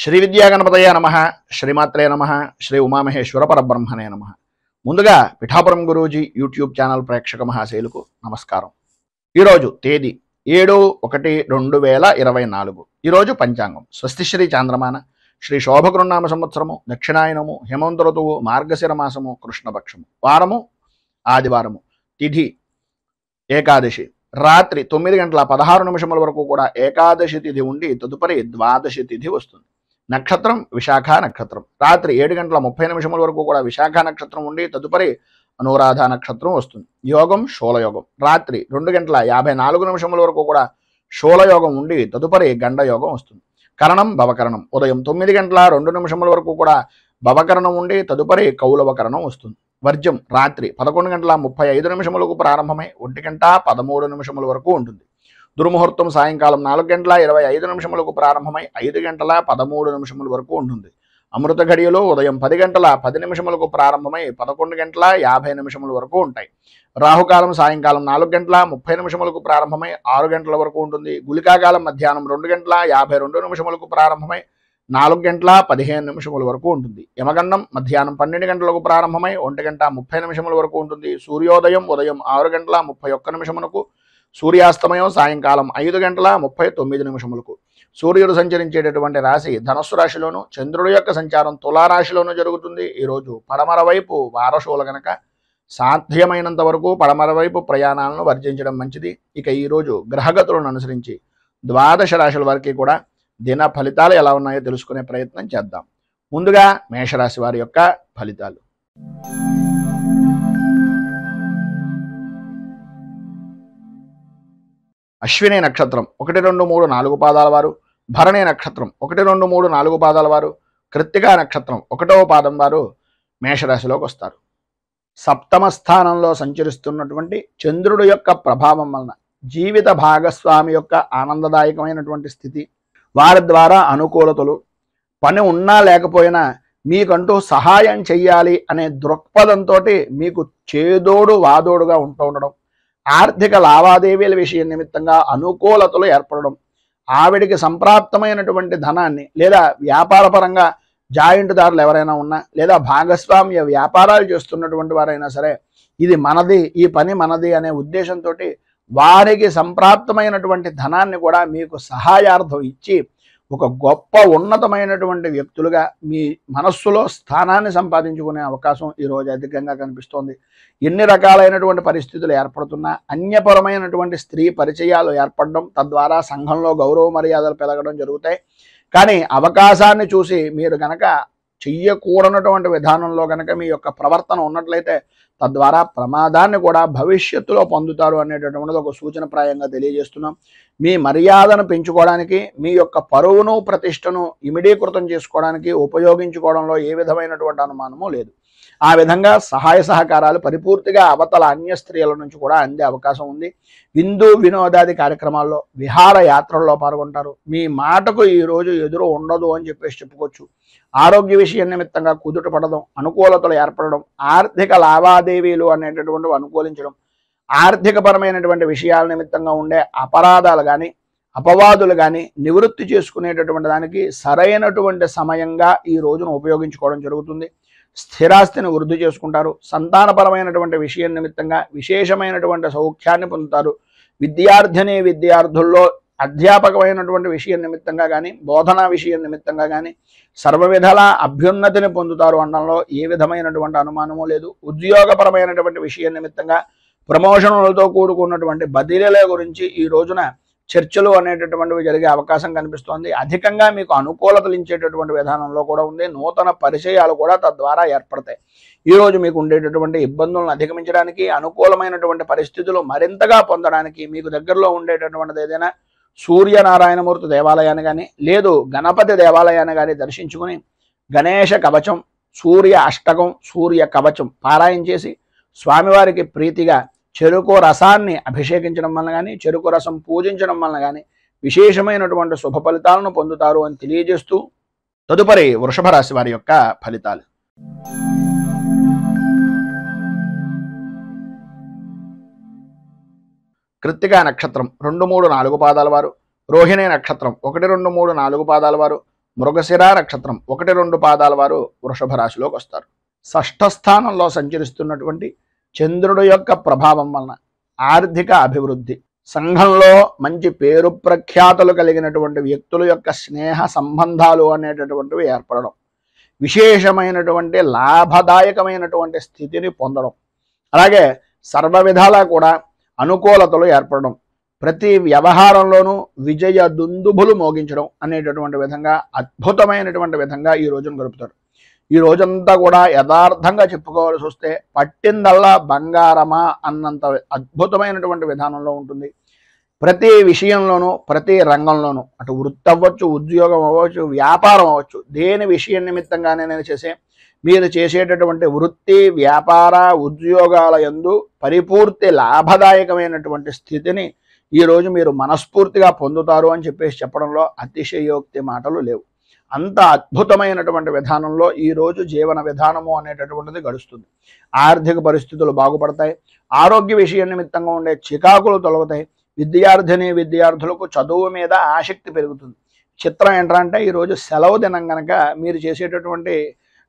శ్రీ విద్యాగణపతయ నమః, శ్రీమాత్రే నమః, శ్రీ ఉమామహేశ్వర పరబ్రహ్మణే నమః. ముందుగా పిఠాపురం గురూజీ యూట్యూబ్ ఛానల్ ప్రేక్షక మహాశైలకు నమస్కారం. ఈరోజు తేదీ 7/1/2024. ఈరోజు పంచాంగం స్వస్తిశ్రీ చాంద్రమాన శ్రీ శోభకృన్నామ సంవత్సరము, దక్షిణాయనము, హేమంత ఋతువు, మార్గశిర మాసము, కృష్ణపక్షము, వారము ఆదివారము, తిథి ఏకాదశి, రాత్రి 9:16 వరకు కూడా ఏకాదశి తిథి ఉండి తదుపరి ద్వాదశి తిథి వస్తుంది. నక్షత్రం విశాఖ నక్షత్రం, రాత్రి 7:30 వరకు కూడా విశాఖ నక్షత్రం ఉండి తదుపరి అనురాధ నక్షత్రం వస్తుంది. యోగం శూలయోగం, రాత్రి 2:54 వరకు కూడా శూలయోగం ఉండి తదుపరి గండయోగం వస్తుంది. కరణం భవకరణం, ఉదయం 9:02 వరకు కూడా భవకరణం ఉండి తదుపరి కౌలవకరణం వస్తుంది. వర్జ్యం రాత్రి 11:35 ప్రారంభమై 1:13 వరకు ఉంటుంది. దుర్ముహూర్తం సాయంకాలం 4:25 ప్రారంభమై 5:13 వరకు ఉంటుంది. అమృత ఘడియలు ఉదయం 10:10 ప్రారంభమై 11:50 వరకు ఉంటాయి. రాహుకాలం సాయంకాలం 4:30 ప్రారంభమై 6 గంటల వరకు ఉంటుంది. గుళికాకాలం మధ్యాహ్నం 2:52 ప్రారంభమై 4:15 వరకు ఉంటుంది. యమగండం మధ్యాహ్నం 12 గంటలకు ప్రారంభమై 1:30 వరకు ఉంటుంది. సూర్యోదయం ఉదయం 6:31 సూర్యాస్తమయం సాయంకాలం 5:39 సూర్యుడు సంచరించేటటువంటి రాశి ధనస్సు రాశిలోను, చంద్రుడి యొక్క సంచారం తులారాశిలోను జరుగుతుంది. ఈరోజు పడమర వైపు వారశూల గనక సాధ్యమైనంత వరకు పడమర వైపు ప్రయాణాలను వర్జించడం మంచిది. ఇక ఈరోజు గ్రహగతులను అనుసరించి ద్వాదశ రాశుల వారికి కూడా దిన ఫలితాలు ఎలా ఉన్నాయో తెలుసుకునే ప్రయత్నం చేద్దాం. ముందుగా మేషరాశి వారి యొక్క ఫలితాలు. అశ్విని నక్షత్రం 1, 2, 3, 4 పాదాల వారు, భరణి నక్షత్రం 1, 2, 3, 4 పాదాల వారు, కృత్తికా నక్షత్రం 1వ పాదం వారు మేషరాశిలోకి వస్తారు. సప్తమ స్థానంలో సంచరిస్తున్నటువంటి చంద్రుడి యొక్క ప్రభావం వలన జీవిత భాగస్వామి యొక్క ఆనందదాయకమైనటువంటి స్థితి, వారి ద్వారా అనుకూలతలు, పని ఉన్నా లేకపోయినా మీకంటూ సహాయం చెయ్యాలి అనే దృక్పథంతో మీకు చేదోడు వాదోడుగా ఉంటూ ఉండడం, ఆర్థిక లావాదేవీల విషయం నిమిత్తంగా అనుకూలతలు ఏర్పడడం, ఆవిడికి సంప్రాప్తమైనటువంటి ధనాన్ని లేదా వ్యాపారపరంగా జాయింట్దారులు ఎవరైనా ఉన్నా లేదా భాగస్వామ్య వ్యాపారాలు చేస్తున్నటువంటి వారైనా సరే ఇది మనది, ఈ పని మనది అనే ఉద్దేశంతో వారికి సంప్రాప్తమైనటువంటి ధనాన్ని కూడా మీకు సహాయార్థం ఇచ్చి ఒక గొప్ప ఉన్నతమైనటువంటి వ్యక్తులుగా మీ మనస్సులో స్థానాన్ని సంపాదించుకునే అవకాశం ఈరోజు అధికంగా కనిపిస్తోంది. ఎన్ని రకాలైనటువంటి పరిస్థితులు ఏర్పడుతున్నా అన్యపరమైనటువంటి స్త్రీ పరిచయాలు ఏర్పడడం, తద్వారా సంఘంలో గౌరవ మర్యాదలు పెరగడం జరుగుతాయి. కానీ అవకాశాన్ని చూసి మీరు గనక చెయ్యకూడనటువంటి విధానంలో గనక మీ యొక్క ప్రవర్తన ఉన్నట్లయితే తద్వారా ప్రమాదాన్ని కూడా భవిష్యత్తులో పొందుతారు అనేటటువంటిది ఒక సూచనప్రాయంగా తెలియజేస్తున్నాం. మీ మర్యాదను పెంచుకోవడానికి, మీ యొక్క పరువును ప్రతిష్టను ఇమిడీకృతం చేసుకోవడానికి ఉపయోగించుకోవడంలో ఏ విధమైనటువంటి అనుమానము లేదు. ఆ విధంగా సహాయ సహకారాలు పరిపూర్తిగా అవతల అన్య స్త్రీల నుంచి కూడా అందే అవకాశం ఉంది. విందు వినోదాది కార్యక్రమాల్లో, విహార యాత్రల్లో పాల్గొంటారు. మీ మాటకు ఈరోజు ఎదురు ఉండదు అని చెప్పుకోవచ్చు. ఆరోగ్య విషయం నిమిత్తంగా కుదుట పడడం, అనుకూలతలు ఏర్పడడం, ఆర్థిక లావాదేవీలు అనేటటువంటివి అనుకూలించడం, ఆర్థికపరమైనటువంటి విషయాల నిమిత్తంగా ఉండే అపరాధాలు కానీ అపవాదులు కానీ నివృత్తి చేసుకునేటటువంటి దానికి సరైనటువంటి సమయంగా ఈ రోజును ఉపయోగించుకోవడం జరుగుతుంది. స్థిరాస్తిని వృద్ధి చేసుకుంటారు. సంతానపరమైనటువంటి విషయం నిమిత్తంగా విశేషమైనటువంటి సౌఖ్యాన్ని పొందుతారు. విద్యార్థుల్లో అధ్యాపకమైనటువంటి విషయం నిమిత్తంగా కానీ బోధనా విషయం నిమిత్తంగా కానీ సర్వవిధాల అభ్యున్నతిని పొందుతారు అనడంలో ఏ విధమైనటువంటి అనుమానము లేదు. ఉద్యోగపరమైనటువంటి విషయం నిమిత్తంగా ప్రమోషన్లతో కూడుకున్నటువంటి బదిలీల గురించి ఈ రోజున చర్చలు అనేటటువంటివి జరిగే అవకాశం కనిపిస్తోంది. అధికంగా మీకు అనుకూలతలు ఇచ్చేటటువంటి విధానంలో కూడా ఉంది. నూతన పరిచయాలు కూడా తద్వారా ఏర్పడతాయి. ఈరోజు మీకు ఉండేటటువంటి ఇబ్బందులను అధిగమించడానికి, అనుకూలమైనటువంటి పరిస్థితులు మరింతగా పొందడానికి మీకు దగ్గరలో ఉండేటటువంటిది ఏదైనా సూర్యనారాయణమూర్తి దేవాలయాన్ని కానీ లేదు గణపతి దేవాలయాన్ని కానీ దర్శించుకుని గణేష కవచం, సూర్య అష్టకం, సూర్య కవచం పారాయణ చేసి స్వామివారికి ప్రీతిగా చెరుకు రసాన్ని అభిషేకించడం వలన కానీ చెరుకు రసం పూజించడం వలన కానీ విశేషమైనటువంటి శుభ ఫలితాలను పొందుతారు అని తెలియజేస్తూ తదుపరి వృషభ రాశి వారి యొక్క ఫలితాలు. కృత్తికా నక్షత్రం 2, 3, 4 పాదాల వారు, రోహిణి నక్షత్రం 1, 2, 3, 4 పాదాల వారు, మృగశిర నక్షత్రం 1, 2 పాదాల వారు వృషభ రాశిలోకి వస్తారు. షష్ఠ స్థానంలో సంచరిస్తున్నటువంటి చంద్రుడు యొక్క ప్రభావం వలన ఆర్థిక అభివృద్ధి, సంఘంలో మంచి పేరు ప్రఖ్యాతులు కలిగినటువంటి వ్యక్తుల యొక్క స్నేహ సంబంధాలు అనేటటువంటివి ఏర్పడడం, విశేషమైనటువంటి లాభదాయకమైనటువంటి స్థితిని పొందడం, అలాగే సర్వ విధాలా కూడా అనుకూలతలు ఏర్పడడం, ప్రతి వ్యవహారంలోనూ విజయ దుందుభులు మోగించడం అనేటటువంటి విధంగా అద్భుతమైనటువంటి విధంగా ఈ రోజును గడుపుతారు. ఈ రోజంతా కూడా యథార్థంగా చెప్పుకోవాల్సి వస్తే పట్టిందల్లా బంగారమా అన్నంత అద్భుతమైనటువంటి విధానంలో ఉంటుంది. ప్రతి విషయంలోనూ, ప్రతి రంగంలోనూ, అటు వృత్తి అవ్వచ్చు, ఉద్యోగం అవ్వచ్చు, వ్యాపారం అవ్వచ్చు, దేని విషయం నిమిత్తంగానే మీరు చేసేటటువంటి వృత్తి, వ్యాపార, ఉద్యోగాల యందు పరిపూర్తి లాభదాయకమైనటువంటి స్థితిని ఈరోజు మీరు మనస్ఫూర్తిగా పొందుతారు అని చెప్పడంలో అతిశయోక్తి మాటలు లేవు. అంత అద్భుతమైనటువంటి విధానంలో ఈరోజు జీవన విధానము అనేటటువంటిది గడుస్తుంది. ఆర్థిక పరిస్థితులు బాగుపడతాయి. ఆరోగ్య విషయం నిమిత్తంగా ఉండే చికాకులు తొలగుతాయి. విద్యార్థులకు చదువు మీద ఆసక్తి పెరుగుతుంది. చిత్రం ఏంటంటే ఈరోజు సెలవు దినం కనుక మీరు చేసేటటువంటి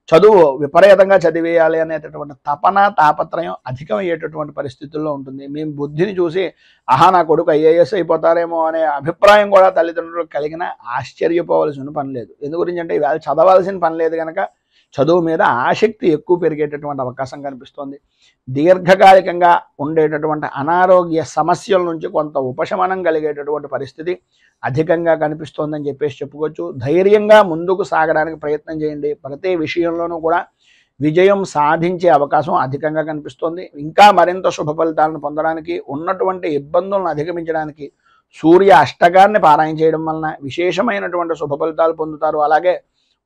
చదువు విపరీతంగా చదివేయాలి అనేటటువంటి తపన, తాపత్రయం అధికమయ్యేటటువంటి పరిస్థితుల్లో ఉంటుంది. మేము బుద్ధిని చూసి నా కొడుకు ఐఏఎస్ అయిపోతారేమో అనే అభిప్రాయం కూడా తల్లిదండ్రులకు కలిగిన ఆశ్చర్యపోవలసిన పని లేదు. ఎందు గురించి అంటే ఇవాళ చదవాల్సిన పని లేదు కనుక చదువు మీద ఆసక్తి ఎక్కువ పెరిగేటటువంటి అవకాశం కనిపిస్తుంది. దీర్ఘకాలికంగా ఉండేటటువంటి అనారోగ్య సమస్యల నుంచి కొంత ఉపశమనం కలిగేటటువంటి పరిస్థితి అధికంగా కనిపిస్తోందని చెప్పుకోవచ్చు. ధైర్యంగా ముందుకు సాగడానికి ప్రయత్నం చేయండి. ప్రతి విషయంలోనూ కూడా విజయం సాధించే అవకాశం అధికంగా కనిపిస్తోంది. ఇంకా మరింత శుభ ఫలితాలను పొందడానికి, ఉన్నటువంటి ఇబ్బందులను అధిగమించడానికి సూర్య అష్టకాన్ని పారాయణ చేయడం వలన విశేషమైనటువంటి శుభ ఫలితాలు పొందుతారు. అలాగే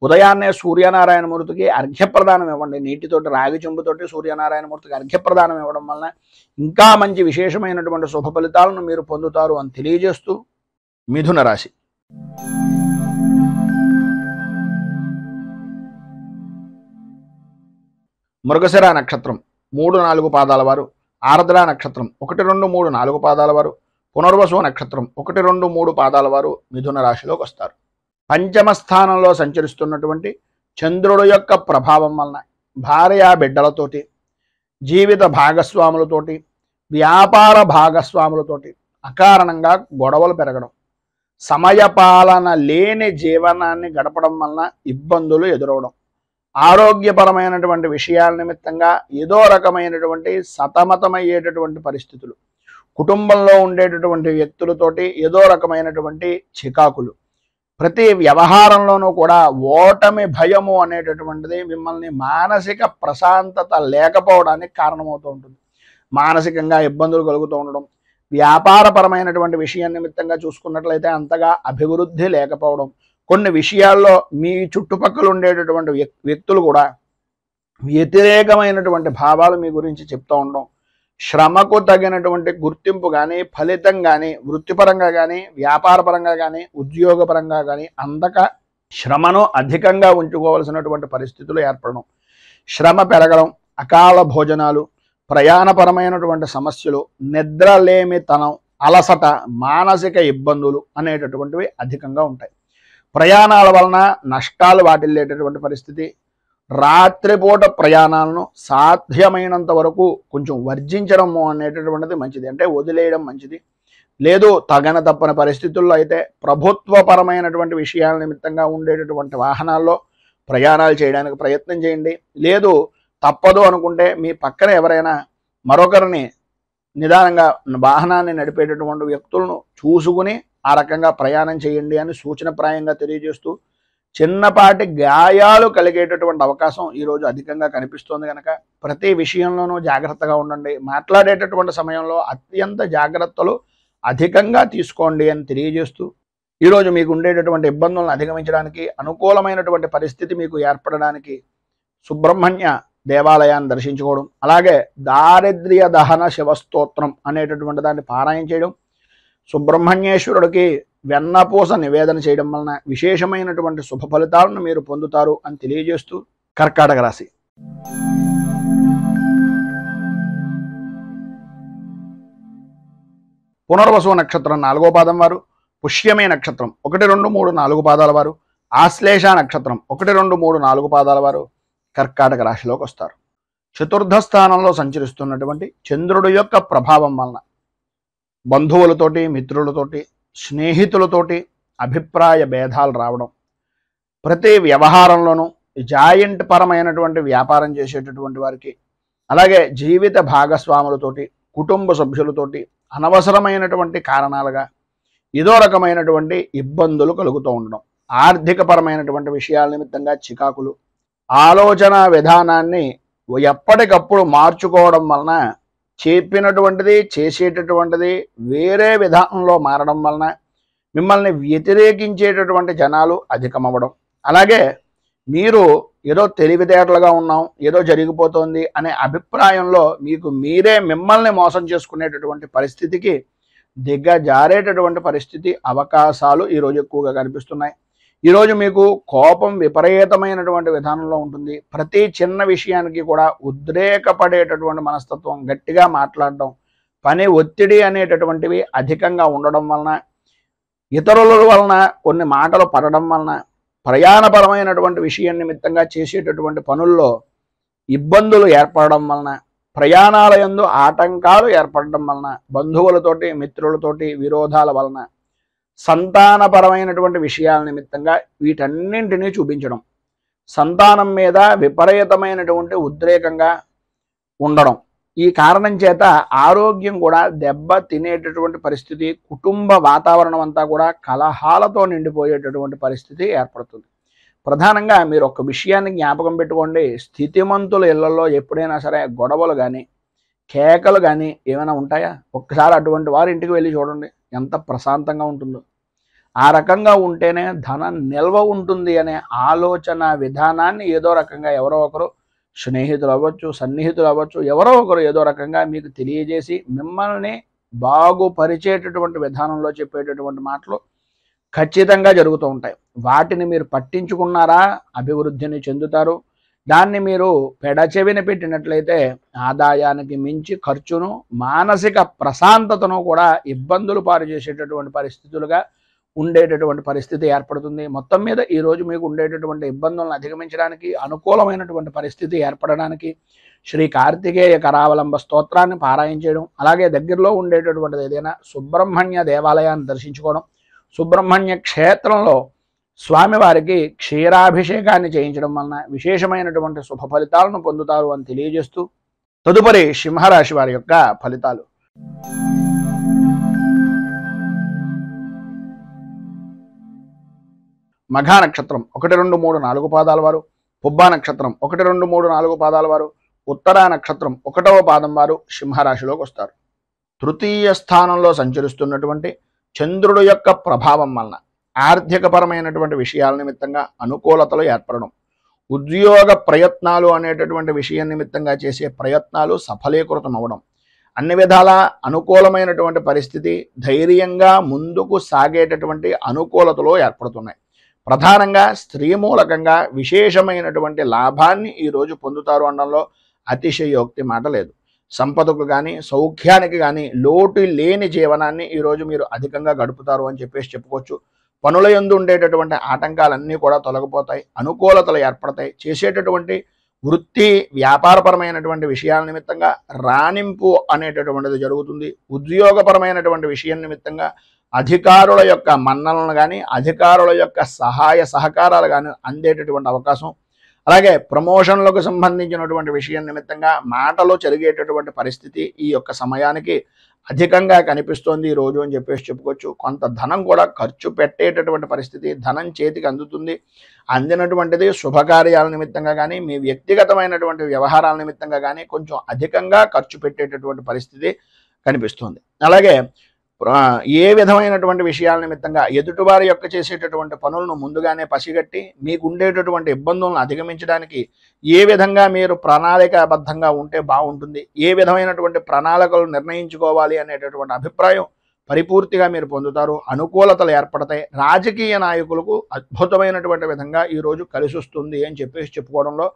ఉదయాన్నే సూర్యనారాయణమూర్తికి అర్ఘ్యప్రదానం ఇవ్వండి. నీటితోటి, రాగి చెంబుతోటి సూర్యనారాయణమూర్తికి అర్ఘ్యప్రదానం ఇవ్వడం వలన ఇంకా మంచి విశేషమైనటువంటి శుభ ఫలితాలను మీరు పొందుతారు అని తెలియజేస్తూ మిథున రాశి. మృగశిర నక్షత్రం 3, 4 పాదాల వారు, ఆర్ద్ర నక్షత్రం 1, 2, 3, 4 పాదాల వారు, పునర్వసు నక్షత్రం 1, 2, 3 పాదాల వారు మిథున రాశిలోకి వస్తారు. పంచమ స్థానంలో సంచరిస్తున్నటువంటి చంద్రుడు యొక్క ప్రభావం వలన భార్యా బిడ్డలతోటి, జీవిత భాగస్వాములతోటి, వ్యాపార భాగస్వాములతోటి అకారణంగా గొడవలు పెరగడం, సమయపాలన లేని జీవనాన్ని గడపడం వలన ఇబ్బందులు ఎదురవడం, ఆరోగ్యపరమైనటువంటి విషయాల నిమిత్తంగా ఏదో రకమైనటువంటి సతమతమయ్యేటటువంటి పరిస్థితులు, కుటుంబంలో ఉండేటటువంటి వ్యక్తులతోటి ఏదో రకమైనటువంటి చికాకులు, ప్రతి వ్యవహారంలోనూ కూడా ఓటమి భయము అనేటటువంటిది మిమ్మల్ని మానసిక ప్రశాంతత లేకపోవడానికి కారణమవుతూ ఉంటుంది. మానసికంగా ఇబ్బందులు కలుగుతూ ఉండడం, వ్యాపారపరమైనటువంటి విషయం నిమిత్తంగా చూసుకున్నట్లయితే అంతగా అభివృద్ధి లేకపోవడం, కొన్ని విషయాల్లో మీ చుట్టుపక్కల ఉండేటటువంటి వ్యక్తులు కూడా వ్యతిరేకమైనటువంటి భావాలు మీ గురించి చెప్తూ ఉండడం, శ్రమకు తగినటువంటి గుర్తింపు కానీ, ఫలితం కానీ, వృత్తిపరంగా కానీ, వ్యాపారపరంగా కానీ, ఉద్యోగపరంగా కానీ అందక శ్రమను అధికంగా ఉంచుకోవాల్సినటువంటి పరిస్థితులు ఏర్పడడం, శ్రమ పెరగడం, అకాల భోజనాలు, ప్రయాణపరమైనటువంటి సమస్యలు, నిద్రలేమితనం, అలసట, మానసిక ఇబ్బందులు అనేటటువంటివి అధికంగా ఉంటాయి. ప్రయాణాల వలన నష్టాలు వాటిల్లేటటువంటి పరిస్థితి, రాత్రిపూట ప్రయాణాలను సాధ్యమైనంత వరకు కొంచెం వర్జించడము అనేటటువంటిది మంచిది. అంటే వదిలేయడం మంచిది. లేదు తగన తప్పని పరిస్థితుల్లో అయితే ప్రభుత్వపరమైనటువంటి విషయాల నిమిత్తంగా ఉండేటటువంటి వాహనాల్లో ప్రయాణాలు చేయడానికి ప్రయత్నం చేయండి. లేదు తప్పదు అనుకుంటే మీ పక్కన ఎవరైనా మరొకరిని నిదానంగా వాహనాన్ని నడిపేటటువంటి వ్యక్తులను చూసుకుని ఆ రకంగా ప్రయాణం చేయండి అని సూచనప్రాయంగా తెలియజేస్తూ, చిన్నపాటి గాయాలు కలిగేటటువంటి అవకాశం ఈరోజు అధికంగా కనిపిస్తోంది కనుక ప్రతి విషయంలోనూ జాగ్రత్తగా ఉండండి. మాట్లాడేటటువంటి సమయంలో అత్యంత జాగ్రత్తలు అధికంగా తీసుకోండి అని తెలియజేస్తూ, ఈరోజు మీకు ఉండేటటువంటి ఇబ్బందులను అధిగమించడానికి, అనుకూలమైనటువంటి పరిస్థితి మీకు ఏర్పడడానికి సుబ్రహ్మణ్య దేవాలయాన్ని దర్శించుకోవడం, అలాగే దారిద్ర్య దహన శివస్తోత్రం అనేటటువంటి దాన్ని పారాయణ చేయడం, సుబ్రహ్మణ్యేశ్వరుడికి వెన్నపూస నివేదన చేయడం వలన విశేషమైనటువంటి శుభ ఫలితాలను మీరు పొందుతారు అని తెలియజేస్తూ కర్కాటక రాశి. పునర్వసు నక్షత్రం 4వ పాదం వారు, పుష్యమే నక్షత్రం 1, 2, 3, 4 పాదాల వారు, ఆశ్లేష నక్షత్రం 1, 2, 3, 4 పాదాల వారు కర్కాటక రాశిలోకి వస్తారు. చతుర్థ స్థానంలో సంచరిస్తున్నటువంటి చంద్రుడి యొక్క ప్రభావం వలన బంధువులతోటి, మిత్రులతోటి, స్నేహితులతోటి అభిప్రాయ భేదాలు రావడం, ప్రతి వ్యవహారంలోనూ జాయింట్ పరమైనటువంటి వ్యాపారం చేసేటటువంటి వారికి, అలాగే జీవిత భాగస్వాములతోటి, కుటుంబ సభ్యులతోటి అనవసరమైనటువంటి కారణాలుగా ఏదో రకమైనటువంటి ఇబ్బందులు కలుగుతూ ఉండడం, ఆర్థిక పరమైనటువంటి విషయాల నిమిత్తంగా చికాకులు, ఆలోచన విధానాన్ని ఎప్పటికప్పుడు మార్చుకోవడం వలన చెప్పినటువంటిది చేసేటటువంటిది వేరే విధానంలో మారడం వలన మిమ్మల్ని వ్యతిరేకించేటటువంటి జనాలు అధికమవ్వడం, అలాగే మీరు ఏదో తెలివితేటలుగా ఉన్నాం, ఏదో జరిగిపోతుంది అనే అభిప్రాయంలో మీకు మీరే మిమ్మల్ని మోసం చేసుకునేటటువంటి పరిస్థితికి దిగజారేటటువంటి పరిస్థితి అవకాశాలు ఈరోజు ఎక్కువగా కనిపిస్తున్నాయి. ఈరోజు మీకు కోపం విపరీతమైనటువంటి విధానంలో ఉంటుంది. ప్రతి చిన్న విషయానికి కూడా ఉద్రేకపడేటటువంటి మనస్తత్వం, గట్టిగా మాట్లాడడం, పని ఒత్తిడి అనేటటువంటివి అధికంగా ఉండడం వలన, ఇతరుల వలన కొన్ని మాటలు పడడం వలన, ప్రయాణపరమైనటువంటి విషయం నిమిత్తంగా చేసేటటువంటి పనుల్లో ఇబ్బందులు ఏర్పడడం వలన, ప్రయాణాల యందు ఆటంకాలు ఏర్పడడం వలన, బంధువులతోటి మిత్రులతోటి విరోధాల వలన, సంతానపరమైనటువంటి విషయాల నిమిత్తంగా వీటన్నింటినీ చూపించడం, సంతానం మీద విపరీతమైనటువంటి ఉద్రేకంగా ఉండడం, ఈ కారణం చేత ఆరోగ్యం కూడా దెబ్బ తినేటటువంటి పరిస్థితి, కుటుంబ వాతావరణం అంతా కూడా కలహాలతో నిండిపోయేటటువంటి పరిస్థితి ఏర్పడుతుంది. ప్రధానంగా మీరు ఒక విషయాన్ని జ్ఞాపకం పెట్టుకోండి, స్థితిమంతుల ఇళ్లలో ఎప్పుడైనా సరే గొడవలు కానీ కేకలు కానీ ఏమైనా ఉంటాయా? ఒక్కసారి అటువంటి వారి ఇంటికి వెళ్ళి చూడండి, ఎంత ప్రశాంతంగా ఉంటుందో. ఆ రకంగా ఉంటేనే ధనం నిల్వ ఉంటుంది అనే ఆలోచన విధానాన్ని ఏదో రకంగా ఎవరో ఒకరు, స్నేహితులు అవ్వచ్చు, సన్నిహితులు అవ్వచ్చు, ఎవరో ఒకరు ఏదో రకంగా మీకు తెలియజేసి మిమ్మల్ని బాగుపరిచేటటువంటి విధానంలో చెప్పేటటువంటి మాటలు ఖచ్చితంగా జరుగుతూ ఉంటాయి. వాటిని మీరు పట్టించుకున్నారా అభివృద్ధిని చెందుతారు. దాన్ని మీరు పెడచెవిన పెట్టినట్లయితే ఆదాయానికి మించి ఖర్చును, మానసిక ప్రశాంతతను కూడా ఇబ్బందులు పాలు చేసేటటువంటి పరిస్థితులుగా ఉండేటటువంటి పరిస్థితి ఏర్పడుతుంది. మొత్తం మీద ఈరోజు మీకు ఉండేటటువంటి ఇబ్బందులను అధిగమించడానికి, అనుకూలమైనటువంటి పరిస్థితి ఏర్పడడానికి శ్రీ కార్తికేయ కరావలంబ స్తోత్రాన్ని పారాయణ చేయడం, అలాగే దగ్గరలో ఉండేటటువంటిది ఏదైనా సుబ్రహ్మణ్య దేవాలయాన్ని దర్శించుకోవడం, సుబ్రహ్మణ్య క్షేత్రంలో స్వామివారికి క్షీరాభిషేకాన్ని చేయించడం వలన విశేషమైనటువంటి శుభ ఫలితాలను పొందుతారు అని తెలియజేస్తూ, తదుపరి సింహరాశి వారి యొక్క ఫలితాలు. మఘా నక్షత్రం 1, 2, 3, 4 పాదాల వారు, పుబ్బా నక్షత్రం 1, 2, 3, 4 పాదాల వారు, ఉత్తరా నక్షత్రం 1వ పాదం వారు సింహరాశిలోకి వస్తారు. తృతీయ స్థానంలో సంచరిస్తున్నటువంటి చంద్రుడు యొక్క ప్రభావం వలన ఆర్థికపరమైనటువంటి విషయాల నిమిత్తంగా అనుకూలతలు ఏర్పడడం, ఉద్యోగ ప్రయత్నాలు అనేటటువంటి విషయం నిమిత్తంగా చేసే ప్రయత్నాలు సఫలీకృతం అవ్వడం, అన్ని విధాల అనుకూలమైనటువంటి పరిస్థితి, ధైర్యంగా ముందుకు సాగేటటువంటి అనుకూలతలు ఏర్పడుతున్నాయి. ప్రధానంగా స్త్రీ మూలకంగా విశేషమైనటువంటి లాభాన్ని ఈరోజు పొందుతారు అనడంలో అతిశయోక్తి మాట లేదు. సంపదకు కానీ సౌఖ్యానికి కానీ లోటు లేని జీవనాన్ని ఈరోజు మీరు అధికంగా గడుపుతారు అని చెప్పేసి చెప్పుకోవచ్చు. పనుల యందు ఉండేటటువంటి ఆటంకాలన్నీ కూడా తొలగిపోతాయి, అనుకూలతలు ఏర్పడతాయి. చేసేటటువంటి వృత్తి వ్యాపారపరమైనటువంటి విషయాల నిమిత్తంగా రాణింపు అనేటటువంటిది జరుగుతుంది. ఉద్యోగపరమైనటువంటి విషయం నిమిత్తంగా అధికారుల యొక్క మన్నలను కానీ, అధికారుల యొక్క సహాయ సహకారాలు కానీ అందేటటువంటి అవకాశం, అలాగే ప్రమోషన్లకు సంబంధించినటువంటి విషయం నిమిత్తంగా మాటలు జరిగేటటువంటి పరిస్థితి ఈ యొక్క సమయానికి అధికంగా కనిపిస్తోంది ఈరోజు అని చెప్పేసి చెప్పుకోవచ్చు. కొంత ధనం కూడా ఖర్చు పెట్టేటటువంటి పరిస్థితి, ధనం చేతికి అందుతుంది. అందినటువంటిది శుభకార్యాల నిమిత్తంగా కానీ, మీ వ్యక్తిగతమైనటువంటి వ్యవహారాల నిమిత్తంగా కానీ కొంచెం అధికంగా ఖర్చు పెట్టేటటువంటి పరిస్థితి కనిపిస్తుంది. అలాగే ఏ విధమైనటువంటి విషయాల నిమిత్తంగా ఎదుటివారి యొక్క చేసేటటువంటి పనులను ముందుగానే పసిగట్టి మీకు ఉండేటటువంటి ఇబ్బందులను అధిగమించడానికి ఏ విధంగా మీరు ప్రణాళికాబద్ధంగా ఉంటే బాగుంటుంది, ఏ విధమైనటువంటి ప్రణాళికలు నిర్ణయించుకోవాలి అనేటటువంటి అభిప్రాయం పరిపూర్తిగా మీరు పొందుతారు. అనుకూలతలు ఏర్పడతాయి. రాజకీయ నాయకులకు అద్భుతమైనటువంటి విధంగా ఈరోజు కలిసి వస్తుంది అని చెప్పేసి చెప్పుకోవడంలో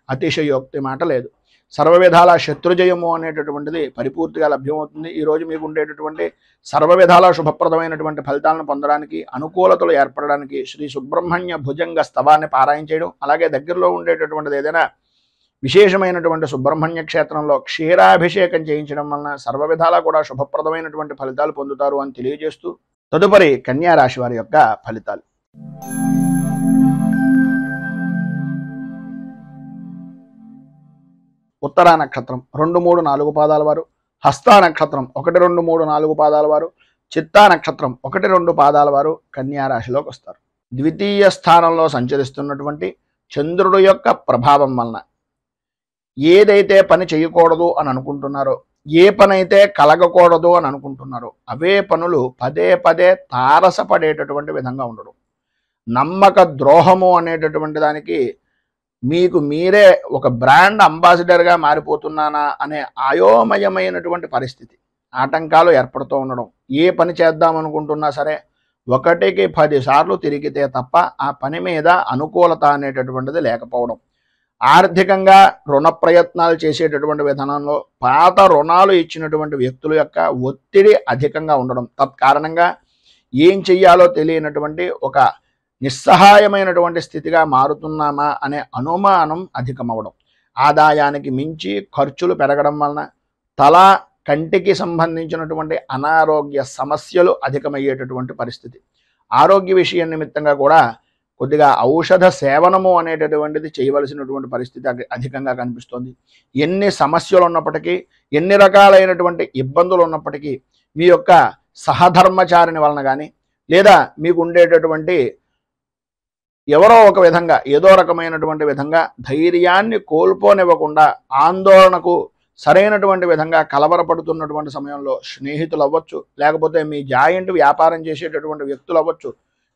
అతిశయోక్తి మాట లేదు. సర్వ విధాల శత్రుజయము అనేటటువంటిది పరిపూర్తిగా లభ్యమవుతుంది. ఈరోజు మీకు ఉండేటటువంటి సర్వ విధాల శుభప్రదమైనటువంటి ఫలితాలను పొందడానికి, అనుకూలతలు ఏర్పడడానికి శ్రీ సుబ్రహ్మణ్య భుజంగ స్తవాన్ని పారాయణ చేయడం, అలాగే దగ్గరలో ఉండేటటువంటిది ఏదైనా విశేషమైనటువంటి సుబ్రహ్మణ్య క్షేత్రంలో క్షీరాభిషేకం చేయించడం వలన సర్వ విధాలా కూడా శుభప్రదమైనటువంటి ఫలితాలు పొందుతారు అని తెలియజేస్తూ తదుపరి కన్యా రాశి వారి యొక్క ఫలితాలు. ఉత్తరా నక్షత్రం 2, 3, 4 పాదాల వారు, హస్తా నక్షత్రం 1, 2, 3, 4 పాదాల వారు, చిత్తా నక్షత్రం 1, 2 పాదాల వారు కన్యా రాశిలోకి వస్తారు. ద్వితీయ స్థానంలో సంచరిస్తున్నటువంటి చంద్రుడు యొక్క ప్రభావం వలన ఏదైతే పని చేయకూడదు అని అనుకుంటున్నారో, ఏ పని అయితే కలగకూడదు అని అనుకుంటున్నారో అవే పనులు పదే పదే తారసపడేటటువంటి విధంగా ఉండడం, నమ్మక ద్రోహము అనేటటువంటి దానికి మీకు మీరే ఒక బ్రాండ్ అంబాసిడర్గా మారిపోతున్నానా అనే అయోమయమైనటువంటి పరిస్థితి, ఆటంకాలు ఏర్పడుతూ ఉండడం, ఏ పని చేద్దామనుకుంటున్నా సరే 1కి 10 సార్లు తిరిగితే తప్ప ఆ పని మీద అనుకూలత అనేటటువంటిది లేకపోవడం, ఆర్థికంగా రుణ ప్రయత్నాలు చేసేటటువంటి విధానంలో పాత రుణాలు ఇచ్చినటువంటి వ్యక్తుల యొక్క ఒత్తిడి అధికంగా ఉండడం, తత్కారణంగా ఏం చెయ్యాలో తెలియనటువంటి ఒక నిస్సహాయమైనటువంటి స్థితిగా మారుతున్నామా అనే అనుమానం అధికమవడం, ఆదాయానికి మించి ఖర్చులు పెరగడం వలన తల కంటికి సంబంధించినటువంటి అనారోగ్య సమస్యలు అధికమయ్యేటటువంటి పరిస్థితి, ఆరోగ్య విషయం నిమిత్తంగా కూడా కొద్దిగా ఔషధ సేవనము అనేటటువంటిది చేయవలసినటువంటి పరిస్థితి అధికంగా కనిపిస్తుంది. ఎన్ని సమస్యలు ఉన్నప్పటికీ, ఎన్ని రకాలైనటువంటి ఇబ్బందులు ఉన్నప్పటికీ మీ యొక్క సహధర్మచారిని వలన కానీ, లేదా మీకు ఉండేటటువంటి ఎవరో ఒక విధంగా ఏదో రకమైనటువంటి విధంగా ధైర్యాన్ని కోల్పోనివ్వకుండా, ఆందోళనకు సరైనటువంటి విధంగా కలవరపడుతున్నటువంటి సమయంలో స్నేహితులు అవ్వచ్చు, లేకపోతే మీ జాయింట్ వ్యాపారం చేసేటటువంటి వ్యక్తులు అవ్వచ్చు,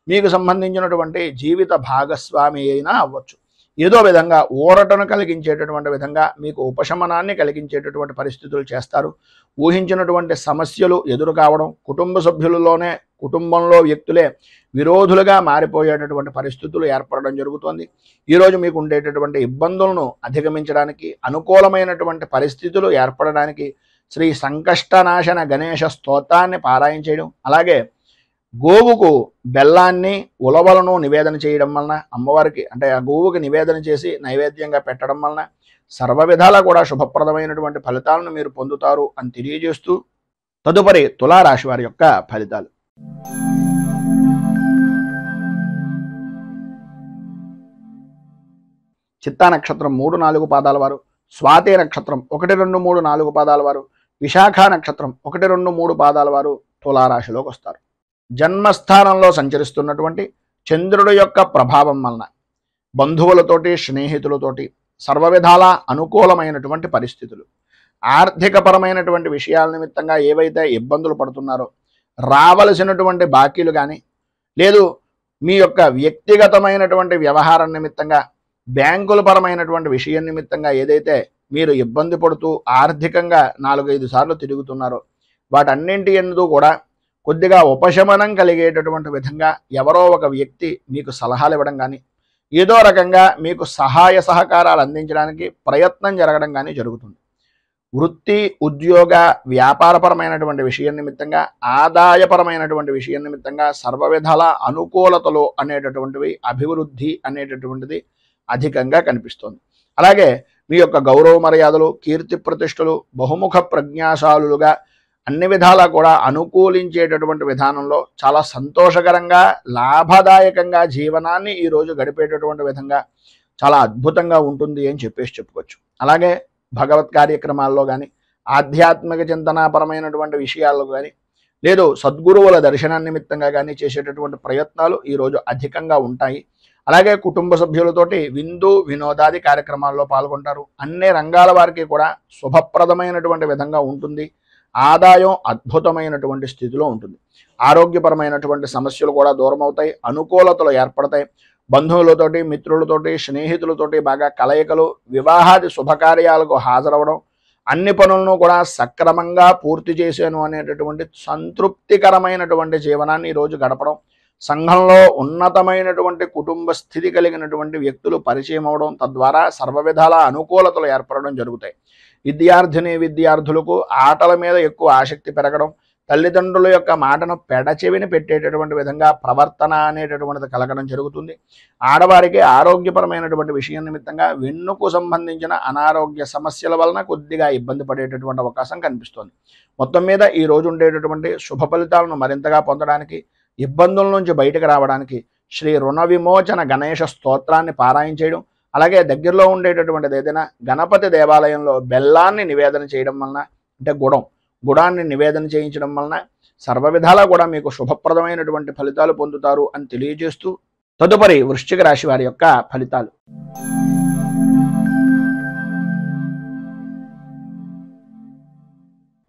మీకు సంబంధించినటువంటి జీవిత భాగస్వామి అయినా అవ్వచ్చు, ఏదో విధంగా ఊరటను కలిగించేటటువంటి విధంగా మీకు ఉపశమనాన్ని కలిగించేటటువంటి పరిస్థితులు చేస్తారు. ఊహించినటువంటి సమస్యలు ఎదురు కావడం, కుటుంబ సభ్యులలోనే కుటుంబంలో వ్యక్తులే విరోధులుగా మారిపోయేటటువంటి పరిస్థితులు ఏర్పడడం జరుగుతుంది. ఈరోజు మీకు ఉండేటటువంటి ఇబ్బందులను అధిగమించడానికి, అనుకూలమైనటువంటి పరిస్థితులు ఏర్పడడానికి శ్రీ సంకష్టనాశన గణేశ స్తోత్రాన్ని పారాయణ చేయడం, అలాగే గోవుకు బెల్లాన్ని ఉలవలను నివేదన చేయడం వలన, అమ్మవారికి అంటే ఆ గోవుకి నివేదన చేసి నైవేద్యంగా పెట్టడం వలన సర్వ విధాలా కూడా శుభప్రదమైనటువంటి ఫలితాలను మీరు పొందుతారు అని తెలియజేస్తూ తదుపరి తులారాశి వారి యొక్క ఫలితాలు. చిత్తా నక్షత్రం 3, 4 పాదాల వారు, స్వాతి నక్షత్రం 1, 2, 3, 4 పాదాల వారు, విశాఖ నక్షత్రం 1, 2, 3 పాదాల వారు తులారాశిలోకి వస్తారు. జన్మస్థానంలో సంచరిస్తున్నటువంటి చంద్రుడు యొక్క ప్రభావం వలన బంధువులతోటి, స్నేహితులతోటి సర్వ విధాల అనుకూలమైనటువంటి పరిస్థితులు, ఆర్థికపరమైనటువంటి విషయాల నిమిత్తంగా ఏవైతే ఇబ్బందులు పడుతున్నారో, రావలసినటువంటి బాకీలు కానీ, లేదు మీ యొక్క వ్యక్తిగతమైనటువంటి వ్యవహారం నిమిత్తంగా బ్యాంకుల పరమైనటువంటి విషయం నిమిత్తంగా ఏదైతే మీరు ఇబ్బంది పడుతూ ఆర్థికంగా 4-5 సార్లు తిరుగుతున్నారో వాటన్నింటి యందు కూడా కొద్దిగా ఉపశమనం కలిగేటటువంటి విధంగా ఎవరో ఒక వ్యక్తి మీకు సలహాలు ఇవ్వడం కానీ, ఏదో రకంగా మీకు సహాయ సహకారాలు అందించడానికి ప్రయత్నం జరగడం కానీ జరుగుతుంది. వృత్తి, ఉద్యోగ, వ్యాపారపరమైనటువంటి విషయం నిమిత్తంగా, ఆదాయపరమైనటువంటి విషయం నిమిత్తంగా సర్వ విధాల అనుకూలతలు అనేటటువంటివి, అభివృద్ధి అనేటటువంటిది అధికంగా కనిపిస్తుంది. అలాగే మీ యొక్క గౌరవ మర్యాదలు, కీర్తి ప్రతిష్టలు బహుముఖ ప్రజ్ఞాశాలుగా అన్ని విధాలా కూడా అనుకూలించేటటువంటి విధానంలో చాలా సంతోషకరంగా, లాభదాయకంగా జీవనాన్ని ఈరోజు గడిపేటటువంటి విధంగా చాలా అద్భుతంగా ఉంటుంది అని చెప్పుకోవచ్చు. అలాగే భగవత్ కార్యక్రమాల్లో కానీ, ఆధ్యాత్మిక చింతనాపరమైనటువంటి విషయాల్లో కానీ, లేదు సద్గురువుల దర్శన నిమిత్తంగా కానీ చేసేటటువంటి ప్రయత్నాలు ఈరోజు అధికంగా ఉంటాయి. అలాగే కుటుంబ సభ్యులతోటి విందు వినోదాది కార్యక్రమాల్లో పాల్గొంటారు. అన్ని రంగాల వారికి కూడా శుభప్రదమైనటువంటి విధంగా ఉంటుంది. ఆదాయం అద్భుతమైనటువంటి స్థితిలో ఉంటుంది. ఆరోగ్యపరమైనటువంటి సమస్యలు కూడా దూరం అవుతాయి, అనుకూలతలు ఏర్పడతాయి. బంధువులతోటి, మిత్రులతోటి, స్నేహితులతోటి బాగా కలయికలు, వివాహాది శుభకార్యాలకు హాజరవడం, అన్ని పనులను కూడా సక్రమంగా పూర్తి చేశాను అనేటటువంటి సంతృప్తికరమైనటువంటి జీవనాన్ని ఈరోజు గడపడం, సంఘంలో ఉన్నతమైనటువంటి కుటుంబ స్థితి కలిగినటువంటి వ్యక్తులు పరిచయం అవడం, తద్వారా సర్వ విధాల అనుకూలతలు ఏర్పడడం జరుగుతాయి. విద్యార్థులకు ఆటల మీద ఎక్కువ ఆసక్తి పెరగడం, తల్లిదండ్రుల యొక్క మాటను పెడచెవిని పెట్టేటటువంటి విధంగా ప్రవర్తన అనేటటువంటిది కలగడం జరుగుతుంది. ఆడవారికి ఆరోగ్యపరమైనటువంటి విషయం నిమిత్తంగా వెన్నుకు సంబంధించిన అనారోగ్య సమస్యల వలన కొద్దిగా ఇబ్బంది పడేటటువంటి అవకాశం కనిపిస్తుంది. మొత్తం మీద ఈ రోజు ఉండేటటువంటి శుభ ఫలితాలను మరింతగా పొందడానికి, ఇబ్బందుల నుంచి బయటకు రావడానికి శ్రీ రుణ విమోచన గణేశ స్తోత్రాన్ని పారాయణ చేయడం, అలాగే దగ్గరలో ఉండేటటువంటిది ఏదైనా గణపతి దేవాలయంలో బెల్లాన్ని నివేదన చేయడం వలన, అంటే గుడాన్ని నివేదన చేయించడం వలన సర్వ విధాలా కూడా మీకు శుభప్రదమైనటువంటి ఫలితాలు పొందుతారు అని తెలియజేస్తూ, తదుపరి వృశ్చిక రాశి వారి యొక్క ఫలితాలు.